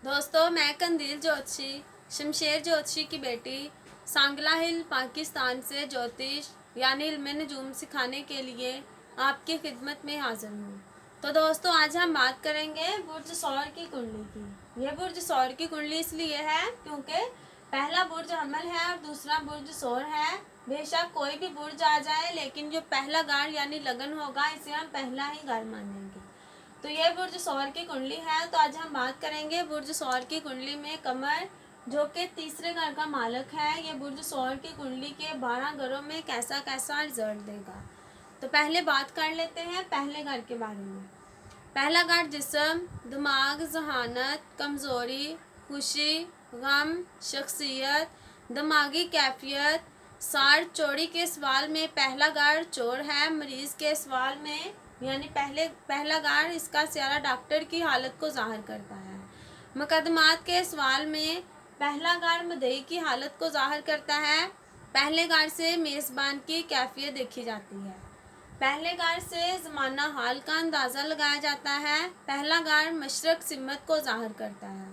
दोस्तों, मैं कंदील ज्योतिषी शमशेर ज्योतिषी की बेटी सांगला हिल पाकिस्तान से ज्योतिष यानी इल्म नजूम सिखाने के लिए आपकी खिदमत में हाजिर हूँ। तो दोस्तों, आज हम बात करेंगे बुर्ज सौर की कुंडली की। यह बुर्ज सौर की कुंडली इसलिए है क्योंकि पहला बुर्ज हमल है और दूसरा बुर्ज सौर है। बेशक कोई भी बुर्ज आ जाए, लेकिन जो पहला गाढ़ यानी लगन होगा इसे हम पहला ही गाढ़ मानेंगे। तो ये बुर्ज सौर की कुंडली है। तो आज हम बात करेंगे बुर्ज सौर की कुंडली में कमर, जो कि तीसरे घर का मालक है, ये बुर्ज सौर की कुंडली के 12 घरों में कैसा कैसा रिजल्ट देगा। तो पहले बात कर लेते हैं पहले घर के बारे में। पहला घर जिस्म, दिमाग, जहानत, कमज़ोरी, खुशी, गम, शख्सियत, दिमागी कैफियत, सार चोरी के सवाल में पहला घर चोर है। मरीज़ के सवाल में यानी पहला गार इसका सियारा डॉक्टर की हालत को जाहिर करता है। मुकदमात के सवाल में पहला गार मदई की हालत को जाहिर करता है। पहले गार से मेज़बान की कैफियत देखी जाती है। पहले गार से ज़माना हाल का अंदाज़ा लगाया जाता है। पहला गार मशरक सिमत को जाहिर करता है।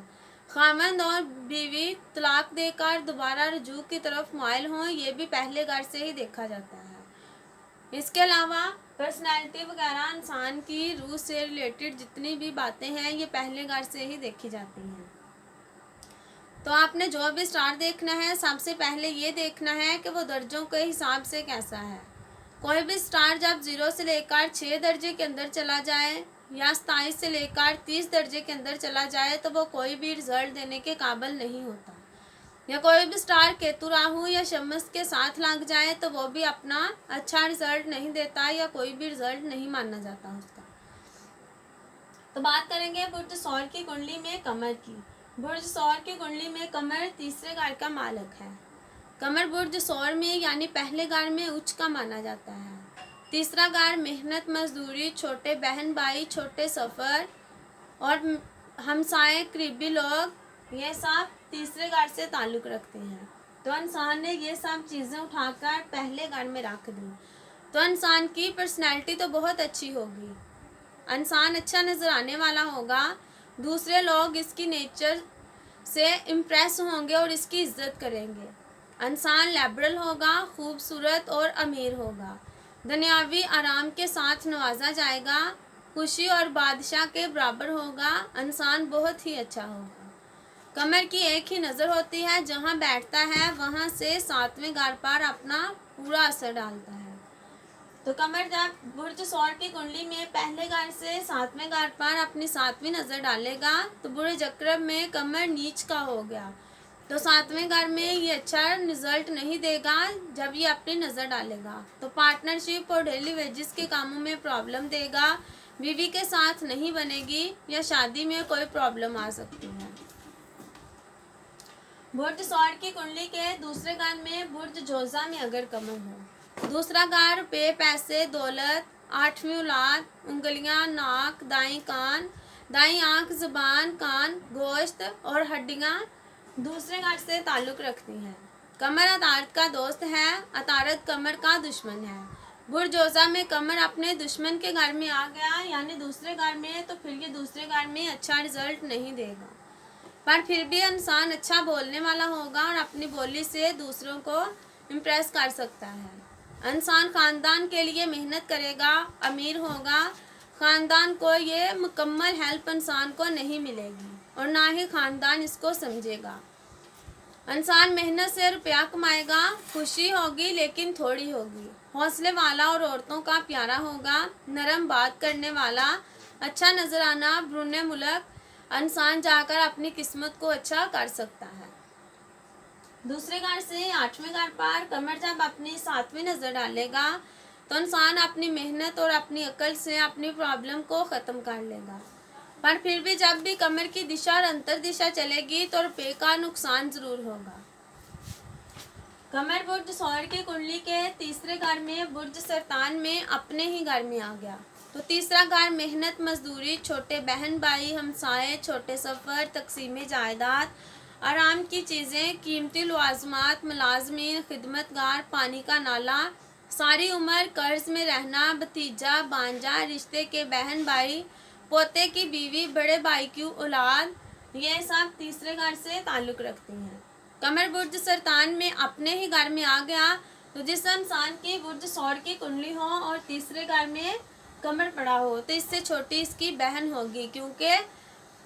खामंद और बीवी तलाक देकर दोबारा रजू की तरफ माइल हों, ये भी पहले गार से ही देखा जाता है। इसके अलावा पर्सनैलिटी वगैरह इंसान की रूह से रिलेटेड जितनी भी बातें हैं ये पहले घर से ही देखी जाती हैं। तो आपने जो भी स्टार देखना है, सबसे पहले ये देखना है कि वो दर्जों के हिसाब से कैसा है। कोई भी स्टार जब 0 से लेकर 6 दर्जे के अंदर चला जाए या 27 से लेकर 30 दर्जे के अंदर चला जाए तो वो कोई भी रिजल्ट देने के काबिल नहीं होता। या कोई भी स्टार केतु, राहु या शमस के साथ लग जाए तो वो भी अपना अच्छा रिजल्ट नहीं देता या कोई भी रिजल्ट नहीं माना जाता उसका। तो बात करेंगे बुर्ज सौर की कुंडली में कमर की। बुर्ज सौर की कुंडली में कमर तीसरे घर का मालक है। कमर बुर्ज सौर में यानी पहले घर में उच्च का माना जाता है। तीसरा घर मेहनत, मजदूरी, छोटे बहन भाई, छोटे सफ़र और हमसाए करीबी लोग, ये सब तीसरे घर से ताल्लुक़ रखते हैं। तो इंसान ने ये सब चीज़ें उठाकर पहले घर में रख दी तो इंसान की पर्सनैलिटी तो बहुत अच्छी होगी। इंसान अच्छा नज़र आने वाला होगा। दूसरे लोग इसकी नेचर से इम्प्रेस होंगे और इसकी इज्जत करेंगे। इंसान लिबरल होगा, खूबसूरत और अमीर होगा। दुनियावी आराम के साथ नवाजा जाएगा। खुशी और बादशाह के बराबर होगा। इंसान बहुत ही अच्छा होगा। कमर की एक ही नज़र होती है, जहाँ बैठता है वहाँ से 7वें घर पर अपना पूरा असर डालता है। तो कमर जब बुर्ज सौर की कुंडली में पहले घर से 7वें घर पर अपनी 7वीं नज़र डालेगा तो बुर्ज अकरब में कमर नीच का हो गया। तो 7वें घर में ये अच्छा रिजल्ट नहीं देगा जब ये अपनी नज़र डालेगा। तो पार्टनरशिप और डेली वेजेस के कामों में प्रॉब्लम देगा। बीवी के साथ नहीं बनेगी या शादी में कोई प्रॉब्लम आ सकती है। बुर्ज सौर की कुंडली के दूसरे घर में बुर्ज जोजा में अगर कमर हो, दूसरा घर रुपये, पैसे, दौलत, 8वीं औलाद, उंगलियां, नाक, दाई कान, दाई आँख, ज़ुबान, कान, गोश्त और हड्डियाँ दूसरे घर से ताल्लुक़ रखती हैं। कमर अतारत का दोस्त है, अतारत कमर का दुश्मन है। बुर्ज जोजा में कमर अपने दुश्मन के घर में आ गया यानी दूसरे घर में, तो फिर ये दूसरे घर में अच्छा रिजल्ट नहीं देगा। पर फिर भी इंसान अच्छा बोलने वाला होगा और अपनी बोली से दूसरों को इम्प्रेस कर सकता है। इंसान ख़ानदान के लिए मेहनत करेगा, अमीर होगा। ख़ानदान को ये मुकम्मल हेल्प इंसान को नहीं मिलेगी और ना ही ख़ानदान इसको समझेगा। इंसान मेहनत से रुपया कमाएगा। खुशी होगी लेकिन थोड़ी होगी। हौसले वाला और औरतों का प्यारा होगा। नरम बात करने वाला, अच्छा नजर आना, ब्रुने मुल्क इंसान जाकर अपनी किस्मत को अच्छा कर सकता है। दूसरे घर से 8वें घर पर कमर जब अपनी 7वीं नज़र डालेगा तो इंसान अपनी मेहनत और अपनी अकल से अपनी प्रॉब्लम को ख़त्म कर लेगा। पर फिर भी जब भी कमर की दिशा और अंतर दिशा चलेगी तो रुपये का नुकसान ज़रूर होगा। कमर बुर्ज सौर की कुंडली के तीसरे घर में बुर्ज सरतान में अपने ही घर में आ गया। तो तीसरा घर मेहनत, मजदूरी, छोटे बहन भाई, हमसाए, छोटे सफ़र, तकसीम जायदाद, आराम की चीज़ें, कीमती लवाजमात, मुलाजमीन, खिदमतगार, पानी का नाला, सारी उम्र कर्ज में रहना, भतीजा, भांजा, रिश्ते के बहन भाई, पोते की बीवी, बड़े भाई की औलाद, ये सब तीसरे घर से ताल्लुक़ रखती हैं। कमर बुर्ज सरतान में अपने ही घर में आ गया तो जिस इंसान की बुर्ज सौर की कुंडली हो और तीसरे घर में कमर पड़ा हो तो इससे छोटी इसकी बहन होगी, क्योंकि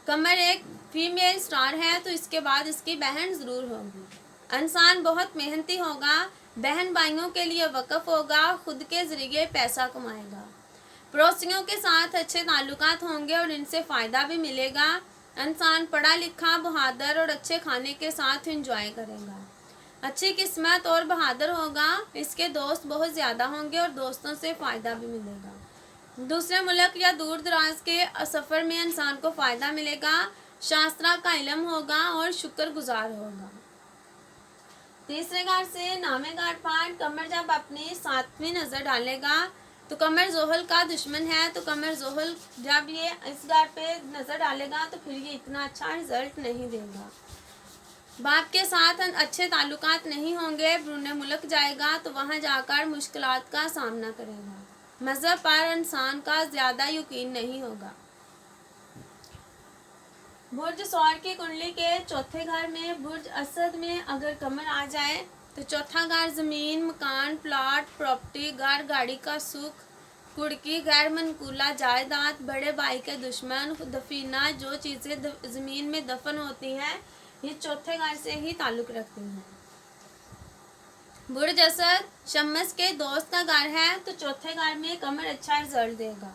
कमर एक फीमेल स्टार है तो इसके बाद इसकी बहन ज़रूर होगी। इंसान बहुत मेहनती होगा, बहन भाइयों के लिए वक़्फ़ होगा, खुद के ज़रिए पैसा कमाएगा, पड़ोसियों के साथ अच्छे ताल्लुकात होंगे और इनसे फ़ायदा भी मिलेगा। इंसान पढ़ा लिखा, बहादुर और अच्छे खाने के साथ एंजॉय करेगा, अच्छी किस्मत और बहादुर होगा, इसके दोस्त बहुत ज़्यादा होंगे और दोस्तों से फ़ायदा भी मिलेगा। दूसरे मुल्क या दूर दराज के सफ़र में इंसान को फ़ायदा मिलेगा, शास्त्रा का इल्म होगा और शुक्रगुजार होगा। तीसरे घर से नामे घर पर कमर जब अपनी 7वीं नज़र डालेगा तो कमर जोहल का दुश्मन है, तो कमर जोहल जब ये इस घर पे नज़र डालेगा तो फिर ये इतना अच्छा रिजल्ट नहीं देगा। बाप के साथ अच्छे ताल्लुकात नहीं होंगे, ब्रूने मुल्क जाएगा तो वहाँ जाकर मुश्किलात का सामना करेगा, मज़हब पर इंसान का ज़्यादा यकीन नहीं होगा। बुर्ज सौर की कुंडली के चौथे घर में बुर्ज असद में अगर कमर आ जाए तो चौथा घर ज़मीन, मकान, प्लाट, प्रॉपर्टी, घर, गाड़ी का सुख, कुड़की, गैर मनकूला जायदाद, बड़े भाई के दुश्मन, दफीना, जो चीज़ें ज़मीन में दफन होती हैं ये चौथे घर से ही ताल्लुक़ रखती हैं। बुर्ज असद शम्स के दोस्त का घर है तो चौथे घर में कमर अच्छा रिजल्ट देगा।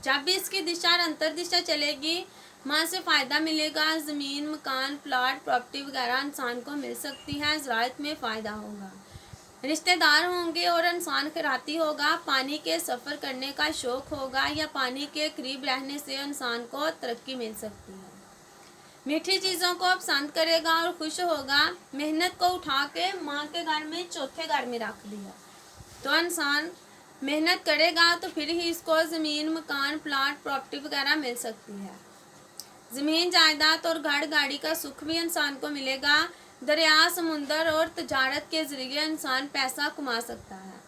जब भी इसकी दिशा और अंतर दिशा चलेगी माँ से फ़ायदा मिलेगा, ज़मीन, मकान, प्लाट, प्रॉपर्टी वगैरह इंसान को मिल सकती है, ज़राअत में फ़ायदा होगा, रिश्तेदार होंगे और इंसान खैराती होगा, पानी के सफ़र करने का शौक़ होगा या पानी के करीब रहने से इंसान को तरक्की मिल सकती है, मीठी चीज़ों को पसंद करेगा और खुश होगा। मेहनत को उठा के माँ के घर में चौथे घर में रख दिया तो इंसान मेहनत करेगा तो फिर ही इसको ज़मीन, मकान, प्लाट, प्रॉपर्टी वगैरह मिल सकती है, ज़मीन, जायदाद और घर, गाड़ी का सुख भी इंसान को मिलेगा। दरिया, समुंदर और तजारत के ज़रिए इंसान पैसा कमा सकता है,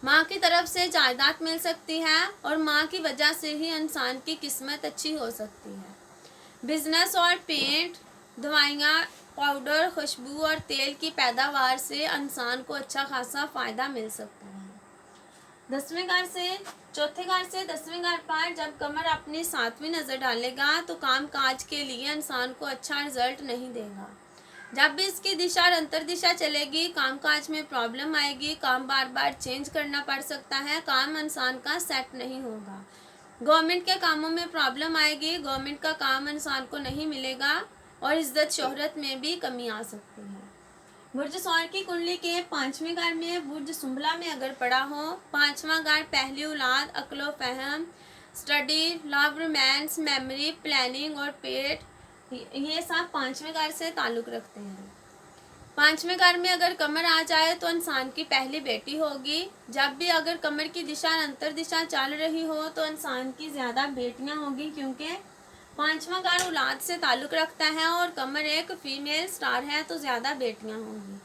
माँ की तरफ से जायदाद मिल सकती है और माँ की वजह से ही इंसान की किस्मत अच्छी हो सकती है। बिजनेस और पेंट, दवाइयाँ, पाउडर, खुशबू और तेल की पैदावार से इंसान को अच्छा खासा फ़ायदा मिल सकता है। 10वें घर से चौथे घर से 10वें घर पर जब कमर अपनी 7वीं नज़र डालेगा तो काम काज के लिए इंसान को अच्छा रिजल्ट नहीं देगा। जब भी इसकी दिशा और अंतर दिशा चलेगी काम काज में प्रॉब्लम आएगी, काम बार बार चेंज करना पड़ सकता है, काम इंसान का सेट नहीं होगा, गवर्नमेंट के कामों में प्रॉब्लम आएगी, गवर्नमेंट का काम इंसान को नहीं मिलेगा और इज्जत शोहरत में भी कमी आ सकती है। बुर्ज सौर की कुंडली के 5वें घर में बुर्ज सुंबला में अगर पड़ा हो, 5वां घर पहली औलाद, अक्लो फहम, study, love, romance, memory, planning और पेट, ये सब 5वें घर से ताल्लुक़ रखते हैं। 5वें घर में अगर कमर आ जाए तो इंसान की पहली बेटी होगी। जब भी अगर कमर की दिशा अंतर दिशा चल रही हो तो इंसान की ज़्यादा बेटियां होगी, क्योंकि 5वां घर औलाद से ताल्लुक़ रखता है और कमर एक फीमेल स्टार है तो ज़्यादा बेटियां होंगी।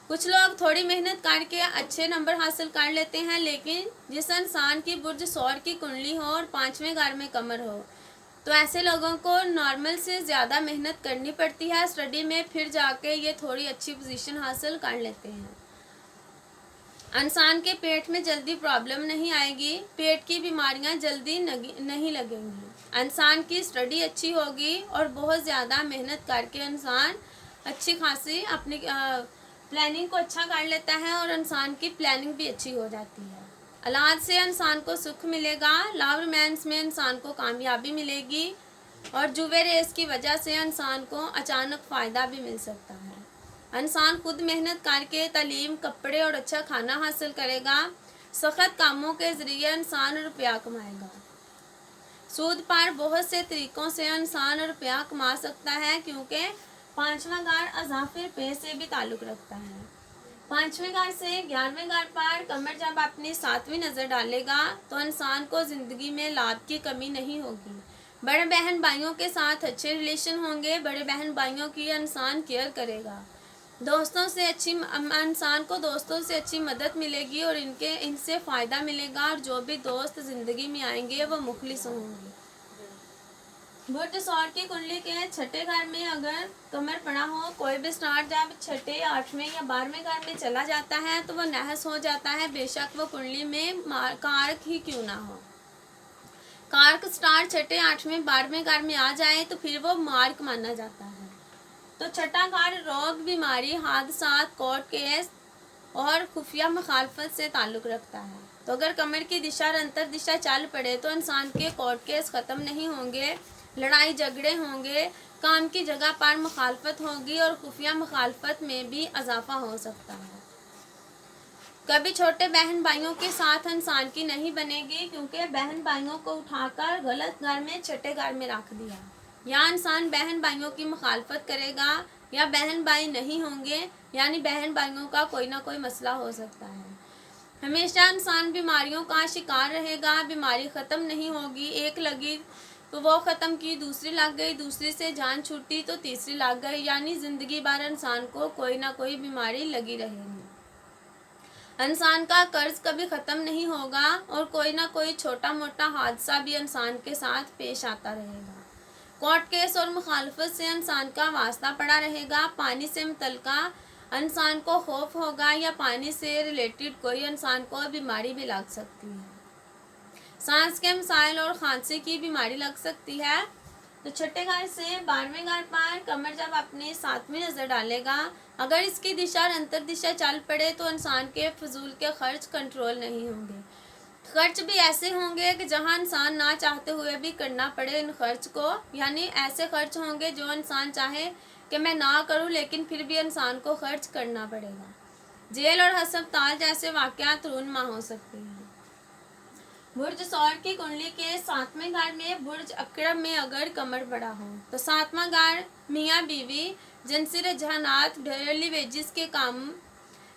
कुछ लोग थोड़ी मेहनत करके अच्छे नंबर हासिल कर लेते हैं, लेकिन जिस इंसान की बुर्ज सौर की कुंडली हो और 5वें घर में कमर हो तो ऐसे लोगों को नॉर्मल से ज़्यादा मेहनत करनी पड़ती है स्टडी में, फिर जाके ये थोड़ी अच्छी पोजीशन हासिल कर लेते हैं। इंसान के पेट में जल्दी प्रॉब्लम नहीं आएगी, पेट की बीमारियां जल्दी नहीं लगेंगी, इंसान की स्टडी अच्छी होगी और बहुत ज़्यादा मेहनत करके इंसान अच्छी खासी अपनी प्लानिंग को अच्छा कर लेता है और इंसान की प्लानिंग भी अच्छी हो जाती है। औलाद से इंसान को सुख मिलेगा, लव रोमांस में इंसान को कामयाबी मिलेगी और जुए रेस की वजह से इंसान को अचानक फ़ायदा भी मिल सकता है। इंसान खुद मेहनत करके तालीम, कपड़े और अच्छा खाना हासिल करेगा, सख्त कामों के ज़रिए इंसान रुपया कमाएगा। सूद पर बहुत से तरीक़ों से इंसान रुपया कमा सकता है, क्योंकि 5वां घर अज़ाफ़िर पे से भी ताल्लुक़ रखता है। 5वें घर से 11वें घर पर कमर जब अपनी 7वीं नज़र डालेगा तो इंसान को ज़िंदगी में लाभ की कमी नहीं होगी, बड़े बहन भाइयों के साथ अच्छे रिलेशन होंगे, बड़े बहन भाइयों की इंसान केयर करेगा, दोस्तों से इंसान को दोस्तों से अच्छी मदद मिलेगी और इनसे फ़ायदा मिलेगा और जो भी दोस्त ज़िंदगी में आएंगे वो मुखलिस होंगे। बुध सौर की कुंडली के छठे घर में अगर कमर पड़ा हो, कोई भी स्टार जब छठे, आठवें या 12वें घर में चला जाता है तो वो नहस हो जाता है, बेशक वो कुंडली में कारक ही क्यों ना हो। कारक स्टार छठे, आठवें, 12वें घर में आ जाए तो फिर वो मार्क माना जाता है। तो छठा घर रोग, बीमारी, हादसा, कोर्ट केस और खुफिया मुखालफत से ताल्लुक़ रखता है। तो अगर कमर की दिशा और अंतर दिशा चल पड़े तो इंसान के कोर्ट केस ख़त्म नहीं होंगे, लड़ाई झगड़े होंगे, काम की जगह पर मुखालफत होगी और खुफिया मुखालफत में भी इजाफा हो सकता है। कभी छोटे बहन भाइयों के साथ इंसान की नहीं बनेगी, क्योंकि बहन भाइयों को उठाकर गलत घर में, छठे घर में रख दिया। या इंसान बहन भाइयों की मुखालफत करेगा या बहन भाई नहीं होंगे, यानी बहन भाइयों का कोई ना कोई मसला हो सकता है। हमेशा इंसान बीमारियों का शिकार रहेगा, बीमारी ख़त्म नहीं होगी, एक लगी तो वो ख़त्म की, दूसरी लग गई, दूसरी से जान छूटी तो तीसरी लग गई, यानी ज़िंदगी भर इंसान को कोई ना कोई बीमारी लगी रहेगी। इंसान का कर्ज कभी ख़त्म नहीं होगा और कोई ना कोई छोटा मोटा हादसा भी इंसान के साथ पेश आता रहेगा। कोर्ट केस और मुखालफत से इंसान का वास्ता पड़ा रहेगा। पानी से मुतल्लिका इंसान को खौफ होगा या पानी से रिलेटेड कोई इंसान को बीमारी भी लग सकती है। सांस के मसाइल और खांसी की बीमारी लग सकती है। तो छठे घर से 12वें घर पर कमर जब अपनी 7वीं नज़र डालेगा, अगर इसकी दिशा और अंतर दिशा चल पड़े तो इंसान के फजूल के खर्च कंट्रोल नहीं होंगे। खर्च भी ऐसे होंगे कि जहां इंसान ना चाहते हुए भी करना पड़े इन खर्च को, यानी ऐसे खर्च होंगे जो इंसान चाहे कि मैं ना करूं लेकिन फिर भी इंसान को खर्च करना पड़ेगा। जेल और अस्पताल जैसे वाक़यात रूनमा हो सकते हैं। बुर्ज सौर की कुंडली के 7वें घर में बुर्ज अकरम में अगर कमर बड़ा हो तो 7वां घर मियाँ बीवी, जिनसी रुझानात, डेली वेजिस के काम,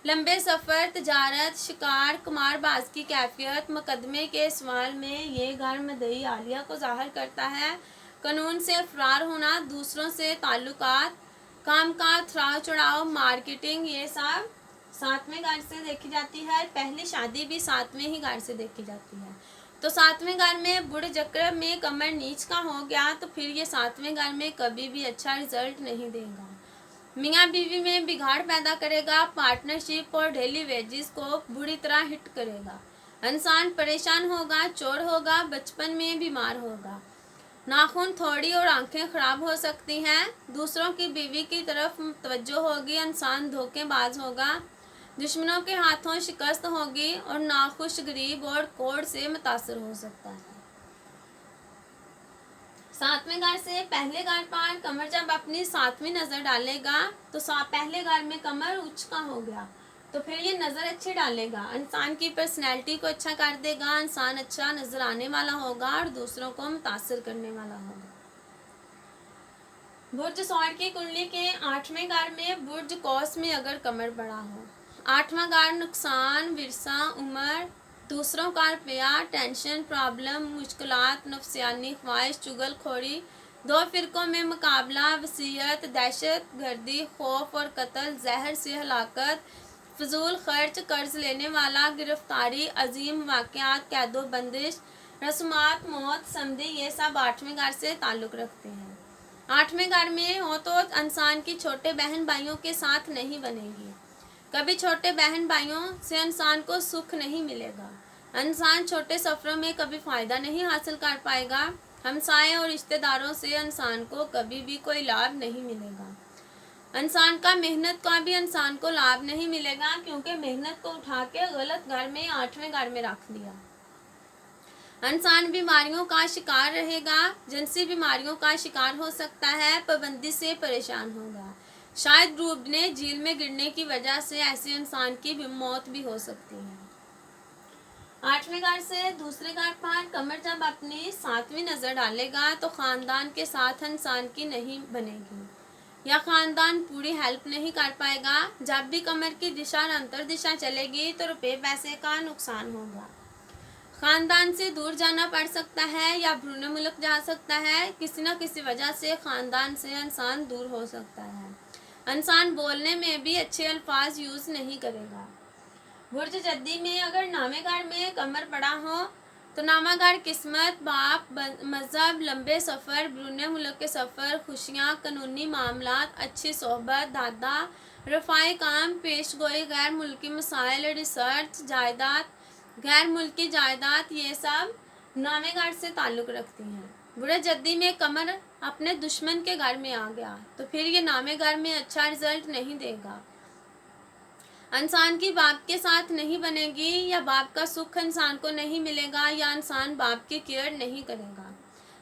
लंबे सफ़र, तजारत, शिकार, कुमारबाज की कैफियत, मुकदमे के सवाल में ये घर मदई आलिया को ज़ाहिर करता है। कानून से फरार होना, दूसरों से ताल्लुकात, काम का उतराव चढ़ाव, मार्केटिंग, ये सब 7वें घर से देखी जाती है। पहली शादी भी 7वें ही घर से देखी जाती है। तो 7वें घर में बुढ़ चक्र में कमर नीच का हो गया तो फिर ये 7वें घर में कभी भी अच्छा रिजल्ट नहीं देगा। मियाँ बीवी में बिगाड़ पैदा करेगा, पार्टनरशिप और डेली वेजिस को बुरी तरह हिट करेगा। इंसान परेशान होगा, चोर होगा, बचपन में बीमार होगा, नाखून थोड़ी और आंखें खराब हो सकती हैं, दूसरों की बीवी की तरफ तवज्जो होगी, इंसान धोखेबाज होगा, दुश्मनों के हाथों शिकस्त होगी और नाखुश, गरीब और कोढ़ से मुतासर हो सकता है। 7वें घर से पहले घर पर कमर जब अपनी 7वीं नज़र डालेगा तो पहले घर में कमर उच्च का हो गया तो फिर ये नज़र अच्छी डालेगा, इंसान की पर्सनैलिटी को अच्छा कर देगा, इंसान अच्छा नज़र आने वाला होगा और दूसरों को मुतासर करने वाला होगा। बुर्ज सौर की कुंडली के 8वें घर में बुर्ज कौस में अगर कमर बड़ा हो, 8वां घर नुकसान, विरसा, उम्र, दूसरों का रुपया, टेंशन, प्रॉब्लम, मुश्किलात, नफसियानी ख्वाहिश, चुगलखोरी, दो फिरकों में मुकाबला, वसीयत, दहशत गर्दी, खौफ और कत्ल, जहर से हलाकत, फजूल खर्च, कर्ज लेने वाला, गिरफ्तारी, अजीम वाक़यात, कैदो बंदिश, रस्मात, मौत, समझी, ये सब 8वें घर से ताल्लुक़ रखते हैं। 8वें घर में हो तो इंसान की छोटे बहन भाइयों के साथ नहीं बनेगी। कभी छोटे बहन भाइयों से इंसान को सुख नहीं मिलेगा। इंसान छोटे सफ़रों में कभी फ़ायदा नहीं हासिल कर पाएगा। हमसाए और रिश्तेदारों से इंसान को कभी भी कोई लाभ नहीं मिलेगा। इंसान का मेहनत का भी इंसान को लाभ नहीं मिलेगा, क्योंकि मेहनत को उठा के गलत घर में, 8वें घर में रख दिया। इंसान बीमारियों का शिकार रहेगा, जिनसी बीमारियों का शिकार हो सकता है, पाबंदी से परेशान होगा, शायद डूबने, झील में गिरने की वजह से ऐसे इंसान की भी मौत भी हो सकती है। 8वें घर से दूसरे घर पर कमर जब अपनी 7वीं नज़र डालेगा तो ख़ानदान के साथ इंसान की नहीं बनेगी या ख़ानदान पूरी हेल्प नहीं कर पाएगा। जब भी कमर की दिशा और अंतर दिशा चलेगी तो रुपये पैसे का नुकसान होगा, ख़ानदान से दूर जाना पड़ सकता है या भ्रूण मुल्क जा सकता है। किसी न किसी वजह से ख़ानदान से इंसान दूर हो सकता है। इंसान बोलने में भी अच्छे अल्फाज यूज़ नहीं करेगा। बुर्ज जद्दी में अगर 9वें घर में कमर पड़ा हो तो नामागार किस्मत, बाप, मज़हब, लंबे सफ़र, बैरून मुल्क के सफ़र, खुशियाँ, कानूनी मामलात, अच्छी सोहबत, दादा, रफ़ाई काम, पेश गोई, गैर मुल्की मसाइल, रिसर्च, जायदाद, गैर मुल्की जायदाद, ये सब नामेगार से ताल्लुक़ रखती हैं। बुरे जद्दी में कमर अपने दुश्मन के घर में आ गया तो फिर ये नामेगार में अच्छा रिजल्ट नहीं देगा। इंसान की बाप के साथ नहीं बनेगी, या बाप का सुख इंसान को नहीं मिलेगा, या इंसान बाप की केयर नहीं करेगा।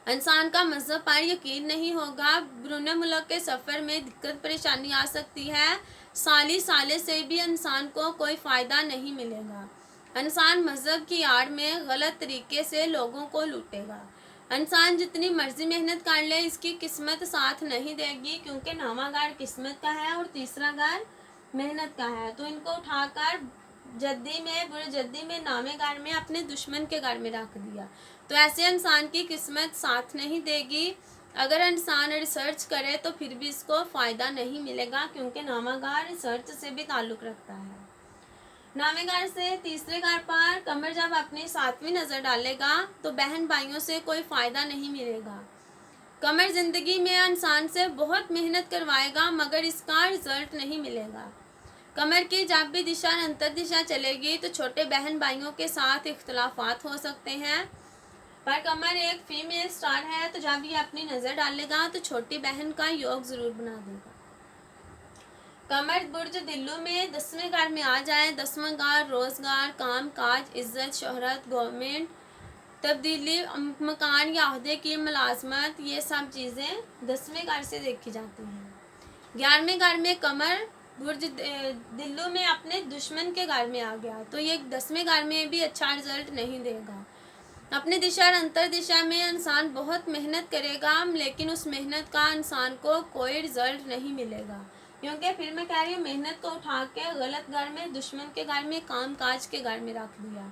इंसान का मज़हब पर यकीन नहीं होगा, बैरून मुल्क के सफ़र में दिक्कत परेशानी आ सकती है, साले से भी इंसान को कोई फ़ायदा नहीं मिलेगा। इंसान मज़हब की आड़ में गलत तरीके से लोगों को लूटेगा। इंसान जितनी मर्जी मेहनत कर ले, इसकी किस्मत साथ नहीं देगी, क्योंकि नामागार किस्मत का है और तीसरा गार मेहनत का है। तो इनको उठाकर जद्दी में, बुरे जद्दी में, नामेगार में अपने दुश्मन के घर में रख दिया। तो ऐसे इंसान की किस्मत साथ नहीं देगी। अगर इंसान रिसर्च करे तो फिर भी इसको फ़ायदा नहीं मिलेगा, क्योंकि नामागार रिसर्च से भी ताल्लुक़ रखता है। नामेगार से तीसरे घर पर कमर जब अपनी 7वीं नज़र डालेगा तो बहन भाइयों से कोई फ़ायदा नहीं मिलेगा। कमर ज़िंदगी में इंसान से बहुत मेहनत करवाएगा, मगर इसका रिजल्ट नहीं मिलेगा। कमर की जब भी दिशा अंतर दिशा चलेगी तो छोटे बहन भाइयों के साथ इख्तलाफात हो सकते हैं, पर कमर एक फीमेल स्टार है, तो जब ये अपनी नज़र डालेगा तो छोटी बहन का योग ज़रूर बना देगा। कमर बुर्ज दिल्लू में 10वें घर में आ जाए, 10वां घर रोज़गार, काम काज, इज्जत, शोहरत, गवर्नमेंट, तब्दीली, मकान या अहदे की मुलाजमत, ये सब चीज़ें 10वें घर से देखी जाती हैं। 11वें घर में कमर बुर्ज दिल्लू में अपने दुश्मन के घर में आ गया तो ये 10वें घर में भी अच्छा रिजल्ट नहीं देगा। अपनी दिशा और अंतर दिशा में इंसान बहुत मेहनत करेगा, लेकिन उस मेहनत का इंसान को कोई रिजल्ट नहीं मिलेगा, क्योंकि फिर मैं कह रही हूँ मेहनत को उठा के गलत घर में, दुश्मन के घर में, काम काज के घर में रख दिया।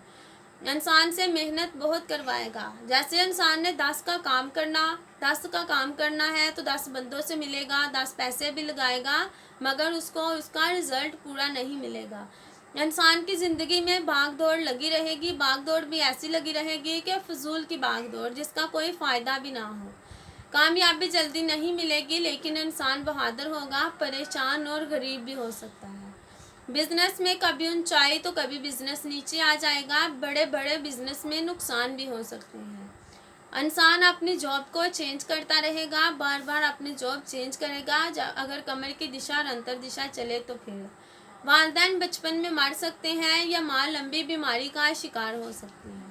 इंसान से मेहनत बहुत करवाएगा। जैसे इंसान ने 10 का काम करना है तो 10 बंदों से मिलेगा, 10 पैसे भी लगाएगा, मगर उसको उसका रिजल्ट पूरा नहीं मिलेगा। इंसान की ज़िंदगी में भाग दौड़ लगी रहेगी, भाग दौड़ भी ऐसी लगी रहेगी कि फजूल की भाग दौड़ जिसका कोई फ़ायदा भी ना हो। कामयाबी जल्दी नहीं मिलेगी, लेकिन इंसान बहादुर होगा, परेशान और गरीब भी हो सकता है। बिजनेस में कभी ऊंचाई तो कभी बिजनेस नीचे आ जाएगा, बड़े बड़े बिजनेस में नुकसान भी हो सकते हैं। इंसान अपनी जॉब को चेंज करता रहेगा, बार बार अपनी जॉब चेंज करेगा। अगर कमर की दिशा और अंतर दिशा चले तो फिर वालिदैन बचपन में मर सकते हैं, या माँ लंबी बीमारी का शिकार हो सकती है।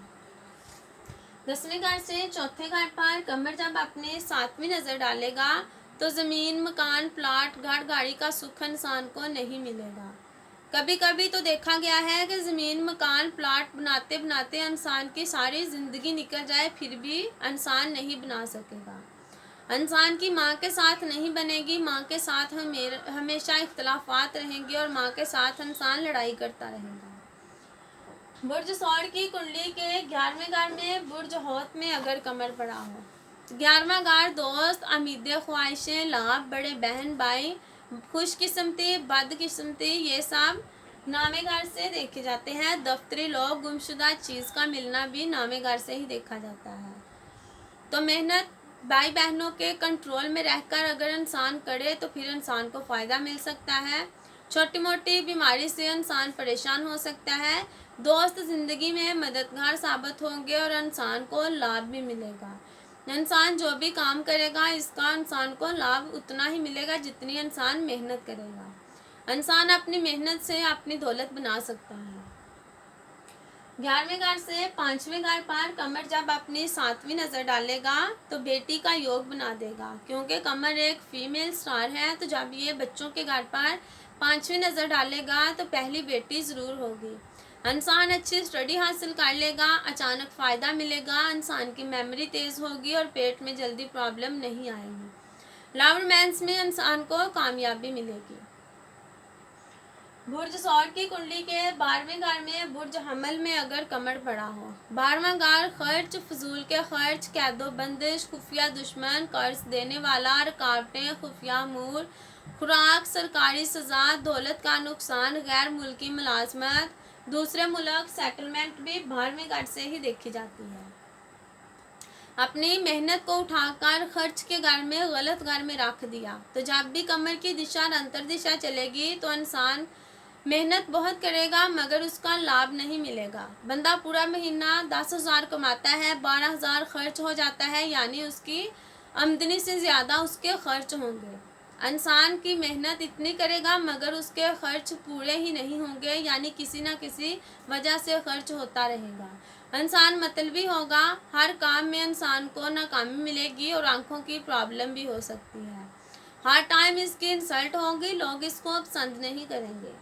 10वें घर से चौथे घर पर कमर जब अपने 7वीं नज़र डालेगा तो ज़मीन, मकान, प्लाट, घर, गाड़ी का सुख इंसान को नहीं मिलेगा। कभी कभी तो देखा गया है कि ज़मीन, मकान, प्लाट बनाते बनाते इंसान की सारी ज़िंदगी निकल जाए, फिर भी इंसान नहीं बना सकेगा। इंसान की माँ के साथ नहीं बनेगी, माँ के साथ हमेशा इख्तलाफात रहेंगे, और माँ के साथ इंसान लड़ाई करता रहेगा। बुर्ज सौर की कुंडली के 11वें घर में बुर्ज हौत में अगर कमर पड़ा हो, 11वां घर दोस्त, उम्मीदें, ख्वाहिशें, लाभ, बड़े बहन भाई, खुशकिस्मती, बदकिस्मती, ये सब नामे घर से देखे जाते हैं। दफ्तरी लोग, गुमशुदा चीज़ का मिलना भी नामे घर से ही देखा जाता है। तो मेहनत भाई बहनों के कंट्रोल में रहकर अगर इंसान करे तो फिर इंसान को फ़ायदा मिल सकता है। छोटी मोटी बीमारी से इंसान परेशान हो सकता है। दोस्त ज़िंदगी में मददगार साबित होंगे और इंसान को लाभ भी मिलेगा। इंसान जो भी काम करेगा इसका इंसान को लाभ उतना ही मिलेगा जितनी इंसान मेहनत करेगा। इंसान अपनी मेहनत से अपनी दौलत बना सकता है। 11वें घर से 5वें घर पर कमर जब अपनी 7वीं नज़र डालेगा तो बेटी का योग बना देगा, क्योंकि कमर एक फीमेल स्टार है। तो जब ये बच्चों के घर पर 5वीं नज़र डालेगा तो पहली बेटी ज़रूर होगी। इंसान अच्छी स्टडी हासिल कर लेगा, अचानक फ़ायदा मिलेगा, इंसान की मेमोरी तेज़ होगी और पेट में जल्दी प्रॉब्लम नहीं आएगी। लव रोमांस में इंसान को कामयाबी मिलेगी। बुर्ज सौर की कुंडली के 12वें घर में बुर्ज हमल में अगर कमर पड़ा हो, 12वां घर खर्च, फजूल के खर्च, कैदो बंदिश, खुफिया दुश्मन, कर्ज देने वाला, रुकावटें, खुफिया अमूर, खुराक, सरकारी सजा, दौलत का नुकसान, गैर मुल्की मुलाजमत, दूसरे मुल्क सेटलमेंट भी 12वें घर से ही देखी जाती है। अपनी मेहनत को उठाकर खर्च के घर में गलत घर में रख दिया। तो जब भी कमर की दिशा और अंतर्दिशा चलेगी तो इंसान मेहनत बहुत करेगा मगर उसका लाभ नहीं मिलेगा। बंदा पूरा महीना 10,000 कमाता है, 12,000 खर्च हो जाता है, यानी उसकी आमदनी से ज़्यादा उसके खर्च होंगे। इंसान की मेहनत इतनी करेगा मगर उसके खर्च पूरे ही नहीं होंगे, यानी किसी न किसी वजह से खर्च होता रहेगा। इंसान मतलबी होगा, हर काम में इंसान को नाकामी मिलेगी और आंखों की प्रॉब्लम भी हो सकती है। हर टाइम इसकी इंसल्ट होगी, लोग इसको पसंद नहीं करेंगे।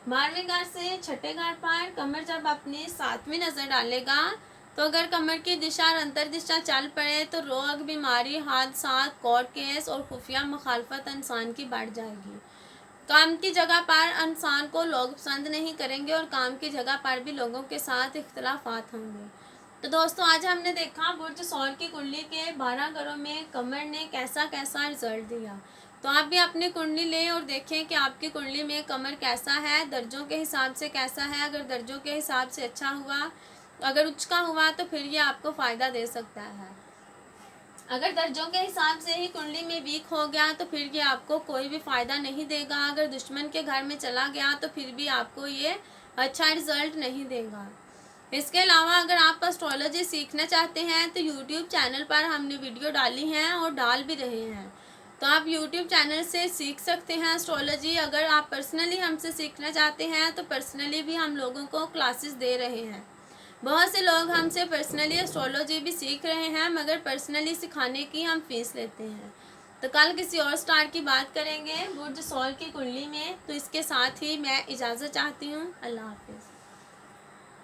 12वें घर से छठे घर पर कमर जब अपनी 7वीं नज़र डालेगा तो अगर कमर की दिशा और अंतर दिशा चल पड़े तो रोग, बीमारी, हादसा, कोर्ट केस और खुफिया मुखालफत इंसान की बढ़ जाएगी। काम की जगह पर इंसान को लोग पसंद नहीं करेंगे और काम की जगह पर भी लोगों के साथ इख्तलाफात होंगे। तो दोस्तों, आज हमने देखा बुर्ज सौर की कुंडली के 12 घरों में कमर ने कैसा कैसा रिजल्ट दिया। तो आप भी अपनी कुंडली लें और देखें कि आपकी कुंडली में कमर कैसा है, दर्जों के हिसाब से कैसा है। अगर दर्जों के हिसाब से अच्छा हुआ, अगर उच्च का हुआ तो फिर ये आपको फ़ायदा दे सकता है। अगर दर्जों के हिसाब से ही कुंडली में वीक हो गया तो फिर ये आपको कोई भी फ़ायदा नहीं देगा। अगर दुश्मन के घर में चला गया तो फिर भी आपको ये अच्छा रिजल्ट नहीं देगा। इसके अलावा अगर आप एस्ट्रोलॉजी सीखना चाहते हैं तो यूट्यूब चैनल पर हमने वीडियो डाली हैं और डाल भी रहे हैं, तो आप यूट्यूब चैनल से सीख सकते हैं एस्ट्रोलॉजी। अगर आप पर्सनली हमसे सीखना चाहते हैं तो पर्सनली भी हम लोगों को क्लासेस दे रहे हैं। बहुत से लोग हमसे पर्सनली एस्ट्रोलॉजी भी सीख रहे हैं मगर पर्सनली सिखाने की हम फीस लेते हैं। तो कल किसी और स्टार की बात करेंगे बुर्ज सौर की कुंडली में। तो इसके साथ ही मैं इजाज़त चाहती हूँ। अल्लाह हाफिज़।